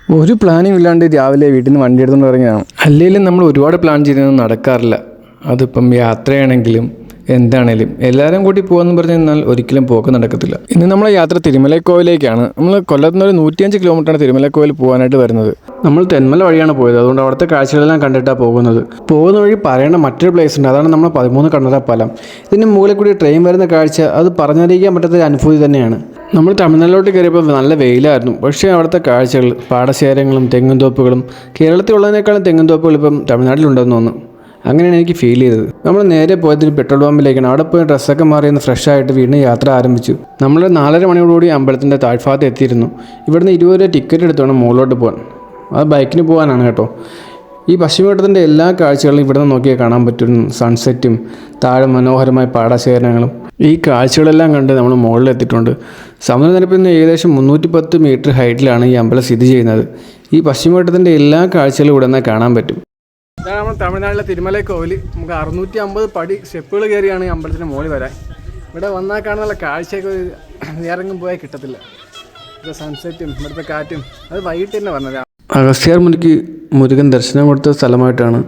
ഒരു പ്ലാനിങ് ഇല്ലാണ്ട് രാവിലെ വീട്ടിൽ നിന്ന് വണ്ടി എടുത്തുകൊണ്ട് ഇറങ്ങിയാണ്. അല്ലെങ്കിലും നമ്മൾ ഒരുപാട് പ്ലാൻ ചെയ്തൊന്നും നടക്കാറില്ല. അതിപ്പം യാത്രയാണെങ്കിലും എന്താണേലും എല്ലാവരും കൂട്ടി പോകാമെന്ന് പറഞ്ഞു കഴിഞ്ഞാൽ ഒരിക്കലും പോക്ക് നടക്കത്തില്ല. ഇന്ന് നമ്മളെ യാത്ര തിരുമലക്കോവിലേക്കാണ്. നമ്മൾ കൊല്ലത്ത് നിന്ന് ഒരു 105 കിലോമീറ്ററാണ് തിരുമലക്കോവിൽ പോകാനായിട്ട് വരുന്നത്. നമ്മൾ തെന്മല വഴിയാണ് പോയത്. അതുകൊണ്ട് അവിടുത്തെ കാഴ്ചകളെല്ലാം കണ്ടിട്ടാണ് പോകുന്നത്. പോകുന്ന വഴി പറയേണ്ട മറ്റൊരു പ്ലേസ് ഉണ്ട്. അതാണ് നമ്മൾ 13 കണ്ണറ പാലം. ഇതിന് മുകളിൽ കൂടി ട്രെയിൻ വരുന്ന കാഴ്ച അത് പറഞ്ഞറിയിക്കാൻ പറ്റാത്തൊരു അനുഭൂതി തന്നെയാണ്. നമ്മൾ തമിഴ്നാട്ടിലോട്ട് കയറിയപ്പോൾ നല്ല വെയിലായിരുന്നു. പക്ഷേ അവിടുത്തെ കാഴ്ചകൾ, പാടശേഖരങ്ങളും തെങ്ങുംതോപ്പുകളും, കേരളത്തിലുള്ളതിനേക്കാളും തെങ്ങുംതോപ്പുകൾ ഇപ്പം തമിഴ്നാട്ടിലുണ്ടെന്ന് തോന്നുന്നു. അങ്ങനെയാണ് എനിക്ക് ഫീൽ ചെയ്തത്. നമ്മൾ നേരെ പോയതിന് പെട്രോൾ പമ്പിലേക്കാണ്. അവിടെ പോയി ഡ്രസ്സൊക്കെ മാറി ഒന്ന് ഫ്രഷ് ആയിട്ട് വീണ്ടും യാത്ര ആരംഭിച്ചു. നമ്മൾ 4:30 മണിയോടുകൂടി അമ്പലത്തിൻ്റെ താഴ്ഭാഗത്ത് എത്തിയിരുന്നു. ഇവിടുന്ന് 20 രൂപ ടിക്കറ്റ് എടുത്ത് വേണം മുകളിലോട്ട് പോകാൻ. അത് ബൈക്കിന് പോകാനാണ് കേട്ടോ. ഈ പശ്ചിമഘട്ടത്തിൻ്റെ എല്ലാ കാഴ്ചകളും ഇവിടെ നിന്ന് നോക്കിയാൽ കാണാൻ പറ്റും. സൺസെറ്റും താഴെ മനോഹരമായ പാടശേഖരങ്ങളും. ഈ കാഴ്ചകളെല്ലാം കണ്ട് നമ്മൾ മുകളിലെത്തിയിട്ടുണ്ട്. സമുദ്രനിരപ്പിൽ നിന്ന് ഏകദേശം 310 മീറ്റർ ഹൈറ്റിലാണ് ഈ അമ്പലം സ്ഥിതി ചെയ്യുന്നത്. ഈ പശ്ചിമഘട്ടത്തിൻ്റെ എല്ലാ കാഴ്ചകളും ഇവിടെ നിന്ന് കാണാൻ പറ്റും. ഇതാണ് നമ്മൾ തമിഴ്നാട്ടിലെ തിരുമലക്കോവിൽ. നമുക്ക് 650 പടി സ്റ്റെപ്പുകൾ കയറിയാണ് ഈ അമ്പലത്തിൻ്റെ മുകളിൽ വരാൻ. ഇവിടെ വന്നാൽ കാണുന്നുള്ള കാഴ്ചയൊക്കെ വേറെങ്ങും പോയാൽ കിട്ടത്തില്ല. ഇവിടുത്തെ സൺസെറ്റും ഇവിടുത്തെ കാറ്റും അത് വൈകിട്ട് തന്നെ വന്നത്. അഗസ്ത്യാർ മുനിക്ക് മുരുകൻ ദർശനം കൊടുത്ത സ്ഥലമായിട്ടാണ്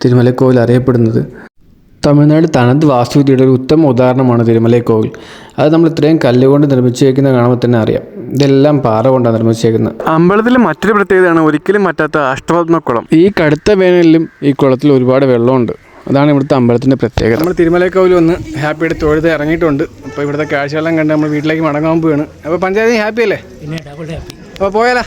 തിരുമലക്കോവിൽ അറിയപ്പെടുന്നത്. തമിഴ്നാട് തനത് വാസ്തുവിദ്യയുടെ ഒരു ഉത്തമ ഉദാഹരണമാണ് തിരുമലക്കോവിൽ. അത് നമ്മൾ ഇത്രയും കല്ലുകൊണ്ട് നിർമ്മിച്ചേക്കുന്നത് കാണുമ്പോൾ തന്നെ അറിയാം. ഇതെല്ലാം പാറ കൊണ്ടാണ് നിർമ്മിച്ചേക്കുന്നത്. അമ്പലത്തിൽ മറ്റൊരു പ്രത്യേകതയാണ് ഒരിക്കലും പറ്റാത്ത അഷ്ടപത്മക്കുളം. ഈ കടുത്ത വേനലിലും ഈ കുളത്തിൽ ഒരുപാട് വെള്ളമുണ്ട്. അതാണ് ഇവിടുത്തെ അമ്പലത്തിൻ്റെ പ്രത്യേകത. നമ്മൾ തിരുമലക്കോവിൽ വന്ന് ഹാപ്പിയായിട്ട് തൊഴുത് ഇറങ്ങിയിട്ടുണ്ട്. അപ്പോൾ ഇവിടുത്തെ കാഴ്ചകളെല്ലാം കണ്ട് നമ്മൾ വീട്ടിലേക്ക് മടങ്ങാൻ പോവുകയാണ്. അപ്പോൾ പഞ്ചായത്ത് ഹാപ്പി അല്ലേ? പിന്നെ ഡബിൾ ഹാപ്പി. അപ്പോൾ പോയാലോ?